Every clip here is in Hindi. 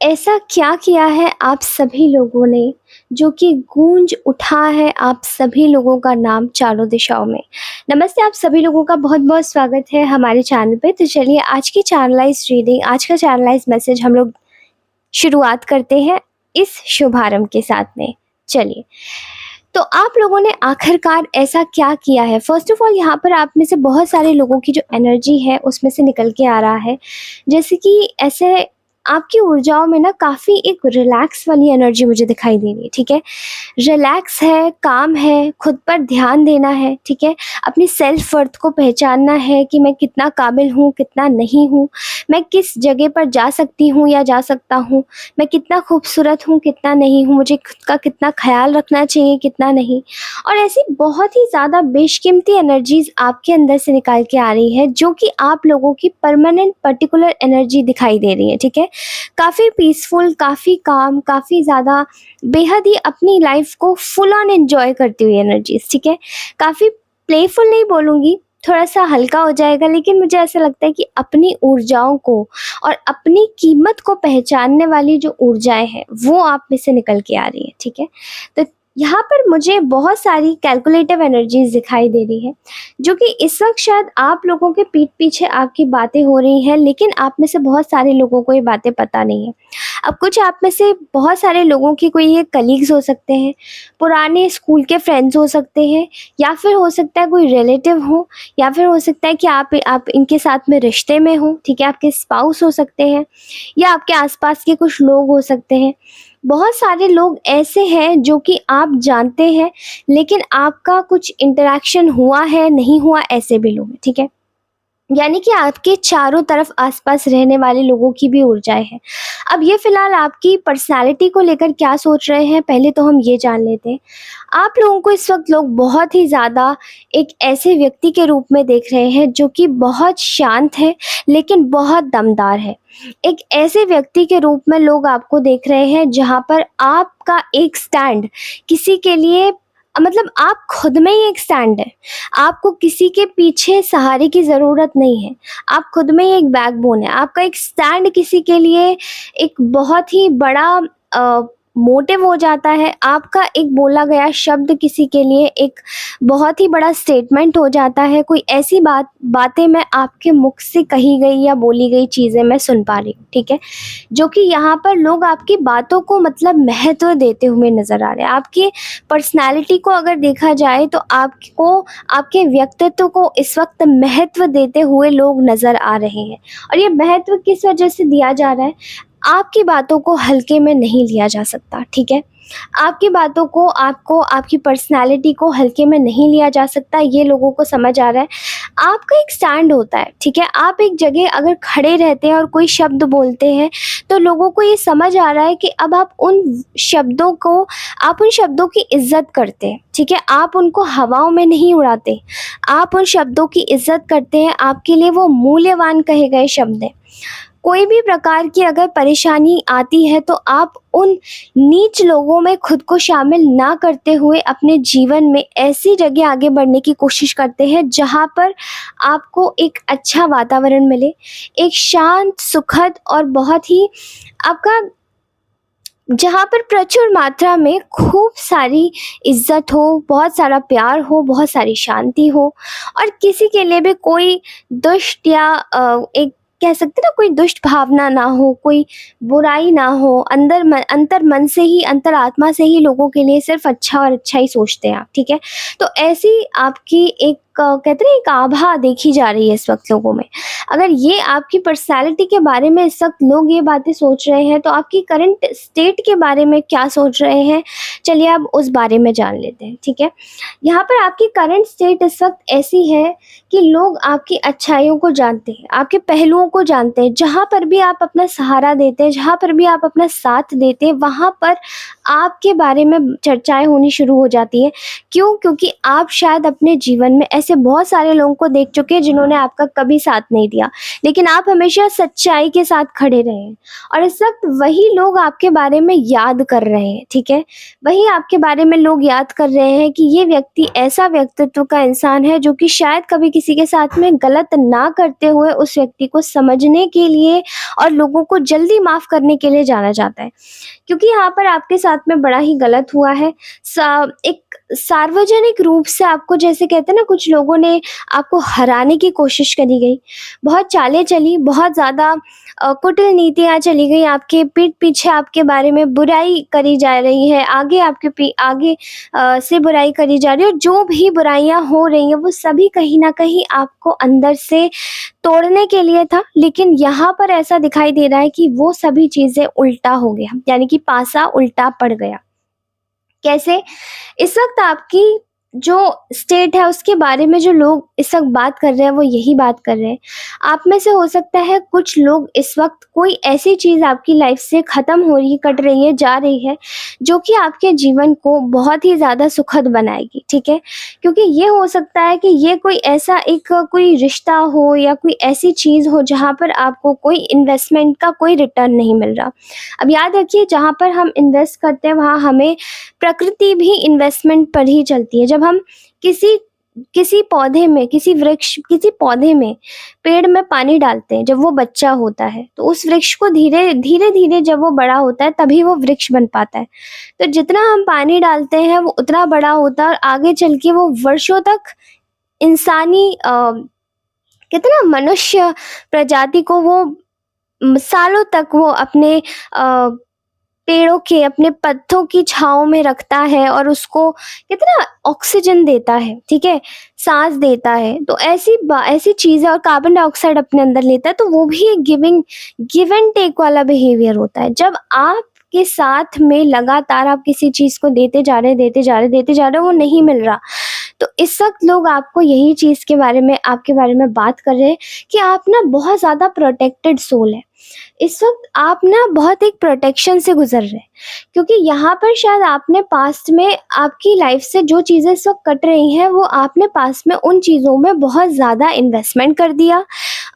ऐसा क्या किया है आप सभी लोगों ने जो कि गूंज उठा है आप सभी लोगों का नाम चारों दिशाओं में। नमस्ते, आप सभी लोगों का बहुत-बहुत स्वागत है हमारे चैनल पे। तो चलिए आज की चैनलाइज़्ड रीडिंग, आज का चैनलाइज़्ड मैसेज हम लोग शुरुआत करते हैं इस शुभारंभ के साथ में। चलिए, तो आप लोगों ने आखिरकार ऐसा क्या किया है? फ़र्स्ट ऑफ ऑल यहाँ पर आप में से बहुत सारे लोगों की जो एनर्जी है उसमें से निकल के आ रहा है। जैसे कि ऐसे आपकी ऊर्जाओं में ना काफ़ी एक रिलैक्स वाली एनर्जी मुझे दिखाई दे रही है, ठीक है? रिलैक्स है, काम है, खुद पर ध्यान देना है, ठीक है? अपनी सेल्फ वर्थ को पहचानना है कि मैं कितना काबिल हूँ, कितना नहीं हूँ, मैं किस जगह पर जा सकती हूँ या जा सकता हूँ, मैं कितना खूबसूरत हूँ, कितना नहीं हूँ, मुझे खुद का कितना ख़्याल रखना चाहिए, कितना नहीं। और ऐसी बहुत ही ज़्यादा बेशकीमती एनर्जीज़ आपके अंदर से निकाल के आ रही है, जो कि आप लोगों की परमानेंट पर्टिकुलर एनर्जी दिखाई दे रही है, ठीक है? काफ़ी पीसफुल, काफ़ी काम, काफ़ी ज़्यादा बेहद ही अपनी लाइफ़ को फुल ऑन एन्जॉय करती हुई एनर्जीज़, ठीक है? काफ़ी प्लेफुल नहीं बोलूँगी, थोड़ा-सा हल्का हो जाएगा, लेकिन मुझे ऐसा लगता है कि अपनी ऊर्जाओं को और अपनी कीमत को पहचानने वाली जो ऊर्जाएँ हैं, वो आप में से निकल के आ रही हैं, ठीक है? तो यहाँ पर मुझे बहुत सारी कैलकुलेटिव एनर्जीज़ दिखाई दे रही है, जो कि इस वक़्त शायद आप लोगों के पीठ पीछे आपकी बातें हो रही हैं, लेकिन आप में से बहुत सारे लोगों को ये बातें पता नहीं है। अब कुछ आप में से बहुत सारे लोगों की कोई ये कलीग्स हो सकते हैं, पुराने स्कूल के फ्रेंड्स हो सकते हैं, या फिर हो सकता है कोई रिलेटिव हो, या फिर हो सकता है कि आप इनके साथ में रिश्ते में हो, ठीक है? आपके स्पाउस हो सकते हैं, या आपके आस-पास के कुछ लोग हो सकते हैं। बहुत सारे लोग ऐसे हैं जो कि आप जानते हैं, लेकिन आपका कुछ इंटरैक्शन हुआ है, नहीं हुआ, ऐसे भी लोग हैं, ठीक है? यानी कि आपके चारों तरफ आस-पास रहने वाले लोगों की भी ऊर्जाएँ हैं। अब ये फ़िलहाल आपकी पर्सनैलिटी को लेकर क्या सोच रहे हैं, पहले तो हम ये जान लेते हैं। आप लोगों को इस वक़्त लोग बहुत ही ज़्यादा एक ऐसे व्यक्ति के रूप में देख रहे हैं जो कि बहुत शांत है, लेकिन बहुत दमदार है। एक ऐसे व्यक्ति के रूप में लोग आपको देख रहे हैं जहाँ पर आपका एक स्टैंड किसी के लिए मतलब आप खुद में ही एक स्टैंड है। आपको किसी के पीछे सहारे की ज़रूरत नहीं है। आप खुद में ही एक बैकबोन है। आपका एक स्टैंड किसी के लिए एक बहुत ही बड़ा अ, मोटिव हो जाता है। आपका एक बोला गया शब्द किसी के लिए एक बहुत ही बड़ा स्टेटमेंट हो जाता है। कोई ऐसी बातें मैं आपके मुख से कही गई या बोली गई चीज़ें मैं सुन पा रही हूँ, ठीक है? जो कि यहाँ पर लोग आपकी बातों को मतलब महत्व देते हुए नज़र आ रहे हैं। आपकी पर्सनैलिटी को अगर देखा जाए तो आपको आपके व्यक्तित्व को इस वक़्त महत्व देते हुए लोग नज़र आ रहे हैं। और ये महत्व किस वजह से दिया जा रहा है? आपकी बातों को हल्के में नहीं लिया जा सकता, ठीक है? आपकी बातों को आपको आपकी पर्सनैलिटी को हल्के में नहीं लिया जा सकता, ये लोगों को समझ आ रहा है। आपका एक स्टैंड होता है, ठीक है? आप एक जगह अगर खड़े रहते हैं और कोई शब्द बोलते हैं, तो लोगों को ये समझ आ रहा है कि अब आप उन शब्दों की इज़्ज़त करते हैं, ठीक है? आप उनको हवाओं में नहीं उड़ाते। आप उन शब्दों की इज़्ज़त करते हैं, आपके लिए वो मूल्यवान कहे गए शब्द हैं। कोई भी प्रकार की अगर परेशानी आती है तो आप उन नीच लोगों में खुद को शामिल ना करते हुए अपने जीवन में ऐसी जगह आगे बढ़ने की कोशिश करते हैं जहाँ पर आपको एक अच्छा वातावरण मिले, एक शांत, सुखद और बहुत ही आपका जहाँ पर प्रचुर मात्रा में खूब सारी इज़्ज़त हो, बहुत सारा प्यार हो, बहुत सारी शांति हो, और किसी के लिए भी कोई दुष्ट या एक कह सकते हैं ना, कोई दुष्ट भावना ना हो, कोई बुराई ना हो, अंतर मन से ही, अंतरात्मा से ही लोगों के लिए सिर्फ़ अच्छा और अच्छा ही सोचते हैं आप, ठीक है? तो ऐसी आपकी एक कहते हैं ना, एक आभा देखी जा रही है इस वक़्त लोगों में। अगर ये आपकी पर्सनैलिटी के बारे में इस वक़्त लोग ये बातें सोच रहे हैं, तो आपकी करंट स्टेट के बारे में क्या सोच रहे हैं? चलिए अब उस बारे में जान लेते हैं, ठीक है? यहाँ पर आपकी करंट स्टेट इस वक़्त ऐसी है कि लोग आपकी अच्छाइयों को जानते हैं, आपके पहलुओं को जानते हैं। जहाँ पर भी आप अपना सहारा देते हैं, जहाँ पर भी आप अपना साथ देते हैं, वहाँ पर आपके बारे में चर्चाएँ होनी शुरू हो जाती हैं। क्यों? क्योंकि आप शायद अपने जीवन में ऐसे बहुत सारे लोगों को देख चुके हैं जिन्होंने आपका कभी साथ नहीं दिया, लेकिन आप हमेशा सच्चाई के साथ खड़े रहे हैं और इस वक़्त वही लोग आपके बारे में याद कर रहे हैं, ठीक है? वही आपके बारे में लोग याद कर रहे हैं कि ये व्यक्ति ऐसा व्यक्तित्व का इंसान है जो कि शायद कभी किसी के साथ में गलत ना करते हुए उस व्यक्ति को समझने के लिए और लोगों को जल्दी माफ़ करने के लिए जाना जाता है। क्योंकि यहाँ पर आपके साथ में बड़ा ही गलत हुआ है। एक सार्वजनिक रूप से आपको, जैसे कहते हैं ना, कुछ लोगों ने आपको हराने की कोशिश करी गई, बहुत चालें चली, बहुत ज़्यादा कुटिल नीतियाँ चली गई, आपके पीठ पीछे आपके बारे में बुराई करी जा रही है, आगे आगे से बुराई करी जा रही है और जो भी बुराइयाँ हो रही हैं वो सभी कहीं न कहीं आपको अंदर से तोड़ने के लिए था। लेकिन यहाँ पर ऐसा दिखाई दे रहा है कि वो सभी चीज़ें उल्टा हो गया, यानी कि पासा उल्टा पड़ गया। कैसे? इस वक़्त आपकी जो स्टेट है उसके बारे में जो लोग इस वक़्त बात कर रहे हैं वो यही बात कर रहे हैं। आप में से हो सकता है कुछ लोग इस वक़्त कोई ऐसी चीज़ आपकी लाइफ़ से ख़त्म हो रही है, कट रही है, जा रही है, जो कि आपके जीवन को बहुत ही ज़्यादा सुखद बनाएगी, ठीक है? क्योंकि ये हो सकता है कि ये कोई ऐसा एक कोई रिश्ता हो या कोई ऐसी चीज़ हो जहाँ पर आपको कोई इन्वेस्टमेंट का कोई रिटर्न नहीं मिल रहा। अब याद रखिए, जहाँ पर हम इन्वेस्ट करते हैं वहाँ हमें प्रकृति भी इन्वेस्टमेंट पर ही चलती है। जब हम किसी किसी पौधे में, किसी पौधे में, पेड़ में पानी डालते हैं, जब वो बच्चा होता है, तो उस वृक्ष को धीरे-धीरे जब वो बड़ा होता है तभी वो वृक्ष बन पाता है। तो जितना हम पानी डालते हैं वो उतना बड़ा होता है और आगे चल के वो वर्षों तक इंसानी कहते हैं ना, मनुष्य प्रजाति को वो सालों तक वो अपने पेड़ों के, अपने पत्तों की छाँव में रखता है और उसको कहते हैं ना ऑक्सीजन देता है, ठीक है? साँस देता है। तो ऐसी चीज़ें और कार्बन डाइऑक्साइड अपने अंदर लेता है, तो वो भी एक गिव एंड टेक वाला बिहेवियर होता है। जब आपके साथ में लगातार आप किसी चीज़ को देते जा रहे हो, वो नहीं मिल रहा, तो इस वक़्त लोग आपको यही चीज़ के बारे में, आपके बारे में बात कर रहे हैं कि आप ना बहुत ज़्यादा प्रोटेक्टेड सोल है। इस वक़्त आप ना बहुत एक प्रोटेक्शन से गुज़र रहे हैं, क्योंकि यहाँ पर शायद आपने पास्ट में आपकी लाइफ़ से जो चीज़ें इस वक़्त कट रही हैं, वो आपने पास्ट में उन चीज़ों में बहुत ज़्यादा इन्वेस्टमेंट कर दिया,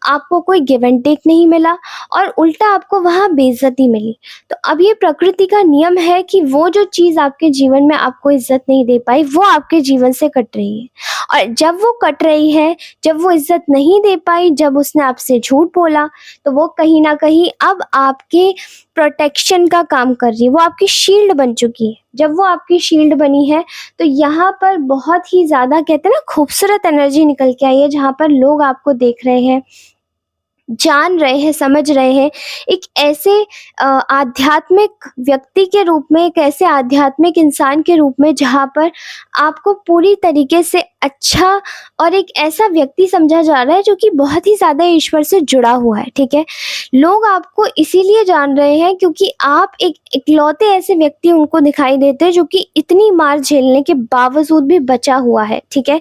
आपको कोई गिव एंड टेक नहीं मिला और उल्टा आपको वहाँ बेइज़्ज़ती मिली। तो अब ये प्रकृति का नियम है कि वो जो चीज़ आपके जीवन में आपको इज़्ज़त नहीं दे पाई, वो आपके जीवन से कट रही है और जब वो कट रही है, जब वो इज़्ज़त नहीं दे पाई, जब उसने आपसे झूठ बोला, तो वो कहीं न कहीं अब आपके प्रोटेक्शन का काम कर रही है, वो आपकी शील्ड बन चुकी है। जब वो आपकी शील्ड बनी है, तो यहाँ पर बहुत ही ज़्यादा कहते हैं ना खूबसूरत एनर्जी निकल के आई है, जहाँ पर लोग आपको देख रहे हैं, जान रहे हैं, समझ रहे हैं। एक ऐसे आध्यात्मिक व्यक्ति के रूप में, एक ऐसे आध्यात्मिक इंसान के रूप में जहाँ पर आपको पूरी तरीके से अच्छा और एक ऐसा व्यक्ति समझा जा रहा है जो कि बहुत ही ज़्यादा ईश्वर से जुड़ा हुआ है, ठीक है? लोग आपको इसीलिए जान रहे हैं क्योंकि आप एक इकलौते ऐसे व्यक्ति उनको दिखाई देते हैं जो कि इतनी मार झेलने के बावजूद भी बचा हुआ है, ठीक है?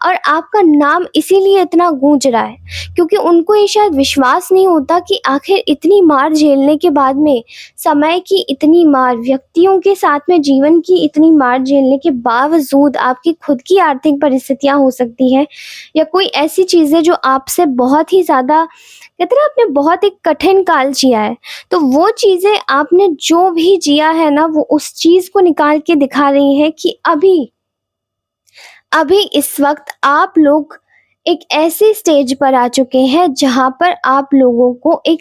और आपका नाम इसीलिए इतना गूंज रहा है क्योंकि उनको ये शायद विश्वास नहीं होता कि आखिर इतनी मार झेलने के बाद में, समय की इतनी मार, व्यक्तियों के साथ में जीवन की इतनी मार झेलने के बावजूद आपकी खुद की आर्थिक परिस्थितियाँ हो सकती हैं या कोई ऐसी चीज़ें जो आपसे बहुत ही ज़्यादा कहते हैं ना, आपने बहुत एक कठिन काल जिया है, तो वो चीज़ें आपने जो भी जिया है ना, वो उस चीज़ को निकाल के दिखा रही हैं कि अभी इस वक़्त आप लोग एक ऐसे स्टेज पर आ चुके हैं जहाँ पर आप लोगों को एक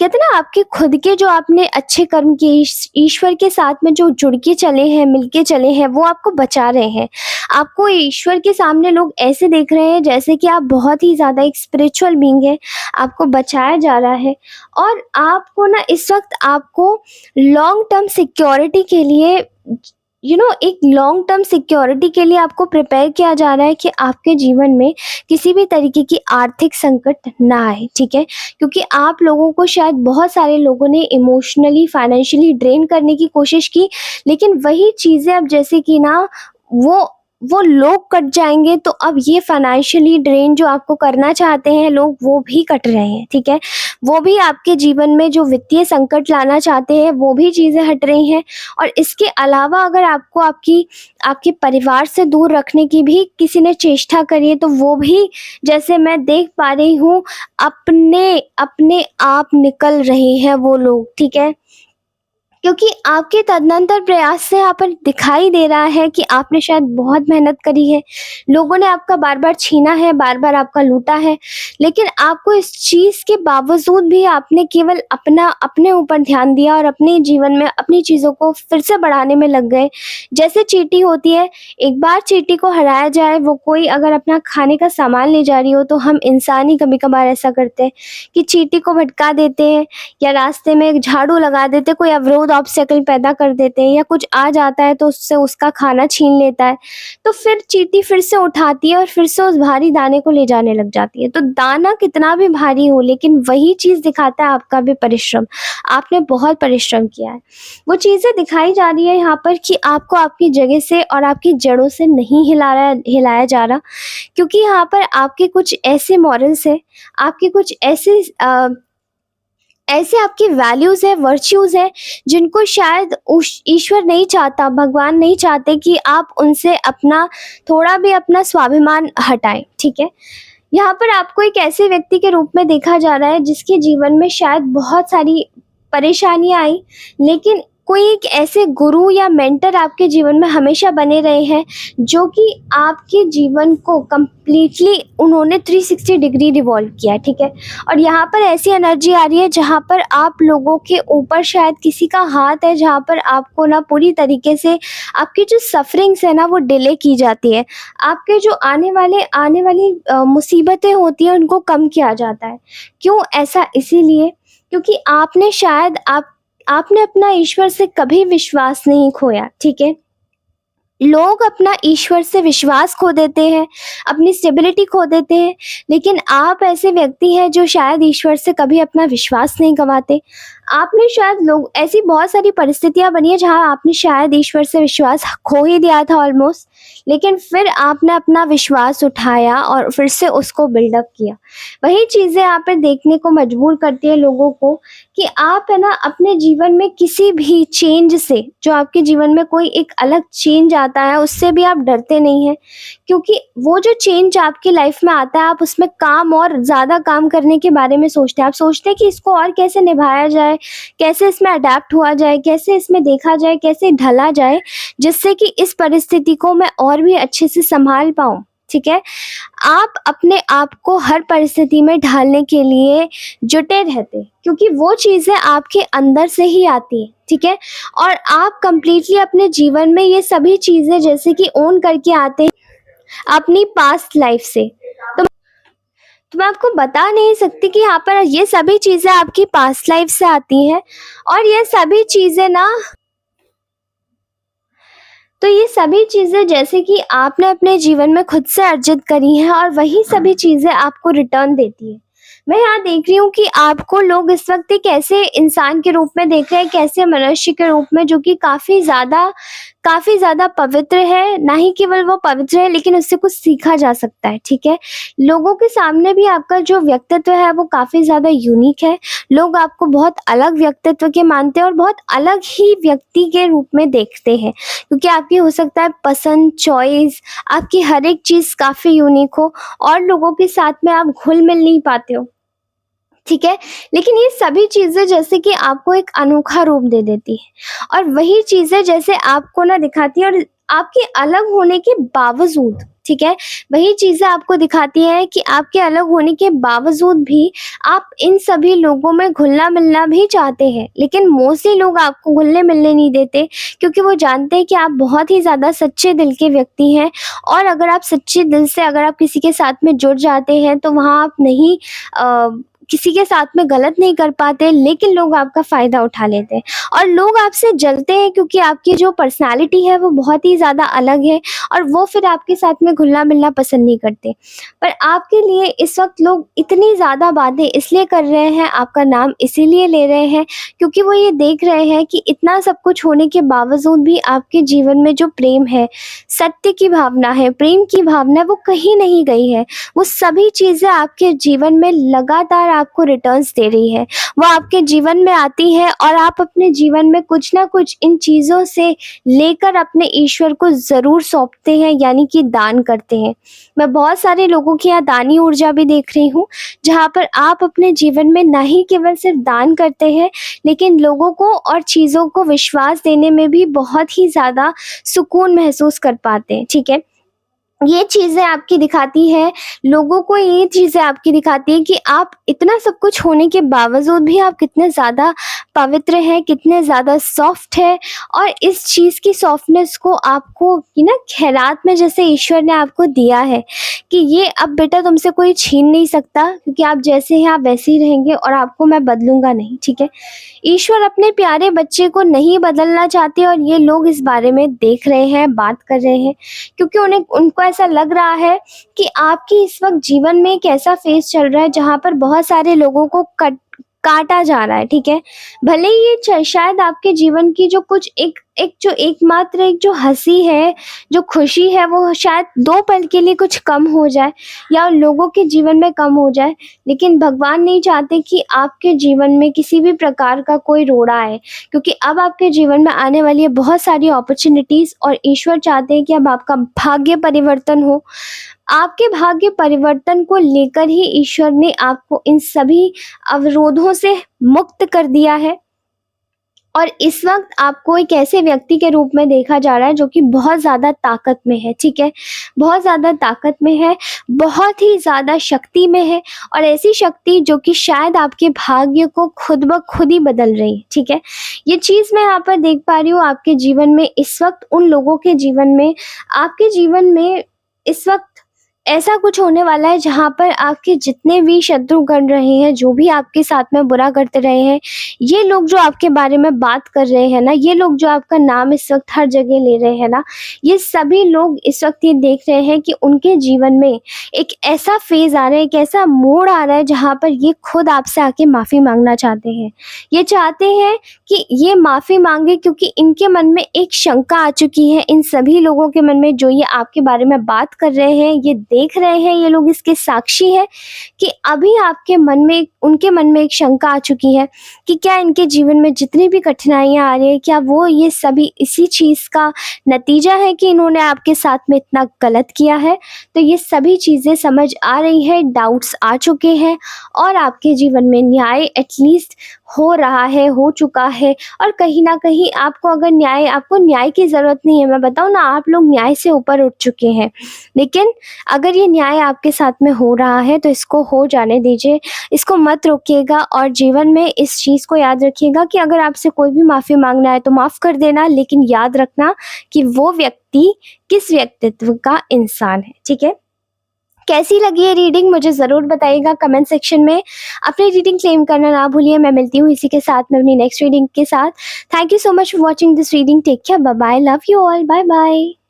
कहते हैं ना, आपके खुद के जो आपने अच्छे कर्म किए, ईश्वर के साथ में जो जुड़ के चले हैं, मिल के चले हैं, वो आपको बचा रहे हैं। आपको ईश्वर के सामने लोग ऐसे देख रहे हैं जैसे कि आप बहुत ही ज़्यादा एक स्पिरिचुअल बीइंग हैं, आपको बचाया जा रहा है और आपको ना इस वक़्त आपको लॉन्ग टर्म सिक्योरिटी के लिए एक लॉन्ग टर्म सिक्योरिटी के लिए आपको प्रिपेयर किया जा रहा है कि आपके जीवन में किसी भी तरीके की आर्थिक संकट ना आए, ठीक है? क्योंकि आप लोगों को शायद बहुत सारे लोगों ने इमोशनली, फाइनेंशियली ड्रेन करने की कोशिश की, लेकिन वही चीज़ें अब जैसे कि ना वो वो लोग कट जाएँगे तो अब ये फाइनेंशियली ड्रेन जो आपको करना चाहते हैं लोग वो भी कट रहे हैं, ठीक है? वो भी आपके जीवन में जो वित्तीय संकट लाना चाहते हैं वो भी चीज़ें हट रही हैं। और इसके अलावा अगर आपको आपके परिवार से दूर रखने की भी किसी ने चेष्टा करी है तो वो भी, जैसे मैं देख पा रही हूँ, अपने अपने आप निकल रहे हैं वो लोग, ठीक है? क्योंकि आपके तदनंतर प्रयास से यहाँ पर दिखाई दे रहा है कि आपने शायद बहुत मेहनत करी है, लोगों ने आपका बार-बार छीना है, बार-बार आपका लूटा है, लेकिन आपको इस चीज़ के बावजूद भी आपने केवल अपने ऊपर ध्यान दिया और अपने जीवन में अपनी चीज़ों को फिर से बढ़ाने में लग गए। जैसे चींटी होती है, एक बार चींटी को हराया जाए, वो कोई अगर अपना खाने का सामान ले जा रही हो तो हम इंसान ही कभी-कभार ऐसा करते हैं कि चींटी को भटका देते हैं या रास्ते में एक झाड़ू लगा देते, कोई अवरोध ऑब्स्टेकल पैदा कर देते हैं या कुछ आ जाता है तो उससे उसका खाना छीन लेता है। तो फिर चींटी फिर से उठाती है और फिर से उस भारी दाने को ले जाने लग जाती है। तो दाना कितना भी भारी हो लेकिन वही चीज़ दिखाता है आपका भी परिश्रम। आपने बहुत परिश्रम किया है। वो चीज़ें दिखाई जा रही है यहाँ पर कि आपको आपकी जगह से और आपकी जड़ों से नहीं हिलाया जा रहा, क्योंकि यहाँ पर आपके कुछ ऐसे मॉरल्स हैं, आपके कुछ ऐसे आपकी वैल्यूज़ हैं, वर्च्यूज़ हैं, जिनको शायद ईश्वर नहीं चाहता, भगवान नहीं चाहते कि आप उनसे थोड़ा भी अपना स्वाभिमान हटाएँ, ठीक है? यहाँ पर आपको एक ऐसे व्यक्ति के रूप में देखा जा रहा है जिसके जीवन में शायद बहुत सारी परेशानियाँ आई, लेकिन कोई एक ऐसे गुरु या मेंटर आपके जीवन में हमेशा बने रहे हैं, जो कि आपके जीवन को कंप्लीटली उन्होंने 360 डिग्री रिवॉल्व किया, ठीक है? और यहाँ पर ऐसी एनर्जी आ रही है जहाँ पर आप लोगों के ऊपर शायद किसी का हाथ है, जहाँ पर आपको ना पूरी तरीके से आपकी जो सफ़रिंग्स है ना वो डिले की जाती है। आपके जो आने वाली मुसीबतें होती हैं उनको कम किया जाता है। क्यों ऐसा? इसीलिए क्योंकि आपने अपना ईश्वर से कभी विश्वास नहीं खोया, ठीक है? लोग अपना ईश्वर से विश्वास खो देते हैं, अपनी स्टेबिलिटी खो देते हैं, लेकिन आप ऐसे व्यक्ति हैं जो शायद ईश्वर से कभी अपना विश्वास नहीं गँवाते। आपने शायद लोग ऐसी बहुत सारी परिस्थितियाँ बनी हैं जहाँ आपने शायद ईश्वर से विश्वास खो ही दिया था ऑलमोस्ट, लेकिन फिर आपने अपना विश्वास उठाया और फिर से उसको बिल्डअप किया। वही चीज़ें यहाँ पे देखने को मजबूर करती है लोगों को कि आप है ना अपने जीवन में किसी भी चेंज से, जो आपके जीवन में कोई एक अलग चेंज आता है उससे भी आप डरते नहीं हैं, क्योंकि वो जो चेंज आपकी लाइफ में आता है आप उसमें काम और ज़्यादा काम करने के बारे में सोचते हैं। आप सोचते हैं कि इसको और कैसे निभाया जाए, कैसे इसमें अडैप्ट हुआ जाए, कैसे इसमें देखा जाए, कैसे ढला जाए, जिससे कि इस परिस्थिति को मैं और भी अच्छे से संभाल पाऊँ, ठीक है? आप अपने आप को हर परिस्थिति में ढालने के लिए जुटे रहते हैं, क्योंकि वो चीज़ें आपके अंदर से ही आती हैं, ठीक है? और आप कंप्लीटली अपने जीवन में ये सभी चीज़ें जैसे कि ओन करके आते हैं अपनी पास्ट लाइफ से। तो मैं आपको बता नहीं सकती कि यहाँ पर ये सभी चीज़ें आपकी पास्ट लाइफ से आती हैं, और ये सभी चीज़ें जैसे कि आपने अपने जीवन में खुद से अर्जित करी हैं और वही सभी चीज़ें आपको रिटर्न देती है। मैं यहाँ देख रही हूँ कि आपको लोग इस वक़्त एक ऐसे इंसान के रूप में देख रहे हैं, एक ऐसे मनुष्य के रूप में जो कि काफ़ी ज़्यादा पवित्र है। ना ही केवल वो पवित्र है लेकिन उससे कुछ सीखा जा सकता है, ठीक है? लोगों के सामने भी आपका जो व्यक्तित्व है वो काफ़ी ज़्यादा यूनिक है। लोग आपको बहुत अलग व्यक्तित्व के मानते हैं और बहुत अलग ही व्यक्ति के रूप में देखते हैं, क्योंकि आपकी हो सकता है पसंद, चॉइस, आपकी हर एक चीज़ काफ़ी यूनिक हो और लोगों के साथ में आप घुल-मिल नहीं पाते हो, ठीक है? लेकिन ये सभी चीज़ें जैसे कि आपको एक अनोखा रूप दे देती है और वही चीज़ें जैसे आपको ना दिखाती है, और आपके अलग होने के बावजूद, ठीक है? वही चीज़ें आपको दिखाती हैं कि आपके अलग होने के बावजूद भी आप इन सभी लोगों में घुलना-मिलना भी चाहते हैं, लेकिन मोस्टली लोग आपको घुलने-मिलने नहीं देते, क्योंकि वो जानते हैं कि आप बहुत ही ज़्यादा सच्चे दिल के व्यक्ति हैं, और अगर आप सच्चे दिल से अगर आप किसी के साथ में जुड़ जाते हैं तो वहाँ आप नहीं किसी के साथ में गलत नहीं कर पाते, लेकिन लोग आपका फ़ायदा उठा लेते हैं और लोग आपसे जलते हैं क्योंकि आपकी जो पर्सनैलिटी है वो बहुत ही ज़्यादा अलग है और वो फिर आपके साथ में घुलना-मिलना पसंद नहीं करते। पर आपके लिए इस वक़्त लोग इतनी ज़्यादा बातें इसलिए कर रहे हैं, आपका नाम इसीलिए ले रहे हैं क्योंकि वो ये देख रहे हैं कि इतना सब कुछ होने के बावजूद भी आपके जीवन में जो प्रेम है, सत्य की भावना है, प्रेम की भावना है, वो कहीं नहीं गई है। वो सभी चीज़ें आपके जीवन में लगातार आपको रिटर्न्स दे रही है। वो आपके जीवन में आती है और आप अपने जीवन में कुछ ना कुछ इन चीज़ों से लेकर अपने ईश्वर को ज़रूर सौंपते हैं, यानी कि दान करते हैं। मैं बहुत सारे लोगों की यहाँ दानी ऊर्जा भी देख रही हूँ, जहाँ पर आप अपने जीवन में ना ही केवल सिर्फ दान करते हैं, लेकिन लोगों को और चीज़ों को विश्वास देने में भी बहुत ही ज़्यादा सुकून महसूस कर पाते हैं, ठीक है? ये चीज़ें आपकी दिखाती है, लोगों को ये चीज़ें आपकी दिखाती है कि आप इतना सब कुछ होने के बावजूद भी आप कितने ज़्यादा पवित्र हैं, कितने ज़्यादा सॉफ्ट हैं और इस चीज़ की सॉफ्टनेस को आपको कि ना खैरात में जैसे ईश्वर ने आपको दिया है कि ये अब बेटा तुमसे कोई छीन नहीं सकता, क्योंकि आप जैसे हैं आप वैसे ही रहेंगे और आपको मैं बदलूँगा नहीं, ठीक है? ईश्वर अपने प्यारे बच्चे को नहीं बदलना चाहते और ये लोग इस बारे में देख रहे हैं, बात कर रहे हैं, क्योंकि उनको ऐसा लग रहा है कि आपकी इस वक़्त जीवन में एक ऐसा फ़ेज़ चल रहा है जहाँ पर बहुत सारे लोगों को काटा जा रहा है, ठीक है? भले ही ये शायद आपके जीवन की जो कुछ एक एक जो एकमात्र एक जो हँसी है, जो खुशी है, वो शायद 2 पल के लिए कुछ कम हो जाए या लोगों के जीवन में कम हो जाए, लेकिन भगवान नहीं चाहते कि आपके जीवन में किसी भी प्रकार का कोई रोड़ा आए, क्योंकि अब आपके जीवन में आने वाली है बहुत सारी अपॉर्च्युनिटीज़ और ईश्वर चाहते हैं कि अब आपका भाग्य परिवर्तन हो। आपके भाग्य परिवर्तन को लेकर ही ईश्वर ने आपको इन सभी अवरोधों से मुक्त कर दिया है और इस वक़्त आपको एक ऐसे व्यक्ति के रूप में देखा जा रहा है जो कि बहुत ज़्यादा ताकत में है, ठीक है? बहुत ज़्यादा ताकत में है, बहुत ही ज़्यादा शक्ति में है और ऐसी शक्ति जो कि शायद आपके भाग्य को खुद ब खुद ही बदल रही है, ठीक है? ये चीज़ मैं यहाँ पर देख पा रही हूँ आपके जीवन में इस वक़्त उन लोगों के जीवन में, आपके जीवन में इस वक़्त ऐसा कुछ होने वाला है जहाँ पर आपके जितने भी शत्रुगण रहे हैं, जो भी आपके साथ में बुरा करते रहे हैं, ये लोग जो आपके बारे में बात कर रहे हैं ना, ये लोग जो आपका नाम इस वक़्त हर जगह ले रहे हैं ना, ये सभी लोग इस वक़्त ये देख रहे हैं कि उनके जीवन में एक ऐसा फ़ेज़ आ रहा है, एक ऐसा मोड़ आ रहा है जहाँ पर ये खुद आपसे आके माफ़ी माँगना चाहते हैं। ये चाहते हैं कि ये माफ़ी माँगे क्योंकि इनके मन में एक शंका आ चुकी है, इन सभी लोगों के मन में जो ये आपके बारे में बात कर रहे हैं, ये देख रहे हैं, ये लोग इसके साक्षी हैं कि अभी आपके मन में उनके मन में एक शंका आ चुकी है कि क्या इनके जीवन में जितनी भी कठिनाइयाँ आ रही हैं, क्या वो ये सभी इसी चीज़ का नतीजा है कि इन्होंने आपके साथ में इतना गलत किया है? तो ये सभी चीज़ें समझ आ रही हैं, डाउट्स आ चुके हैं और आपके जीवन में न्याय एटलीस्ट हो रहा है, हो चुका है और कहीं न कहीं आपको न्याय की ज़रूरत नहीं है। मैं बताऊँ ना, आप लोग न्याय से ऊपर उठ चुके हैं। लेकिन अगर ये न्याय आपके साथ में हो रहा है तो इसको हो जाने दीजिए, इसको मत रोकिएगा और जीवन में इस चीज़ को याद रखिएगा कि अगर आपसे कोई भी माफ़ी माँगना है तो माफ़ कर देना, लेकिन याद रखना कि वो व्यक्ति किस व्यक्तित्व का इंसान है, ठीक है? कैसी लगी ये रीडिंग मुझे ज़रूर बताइएगा कमेंट सेक्शन में। अपनी रीडिंग क्लेम करना ना भूलिए। मैं मिलती हूँ इसी के साथ में अपनी नेक्स्ट रीडिंग के साथ। Thank you so much for watching this reading. Take care, bye bye, love you all, bye bye.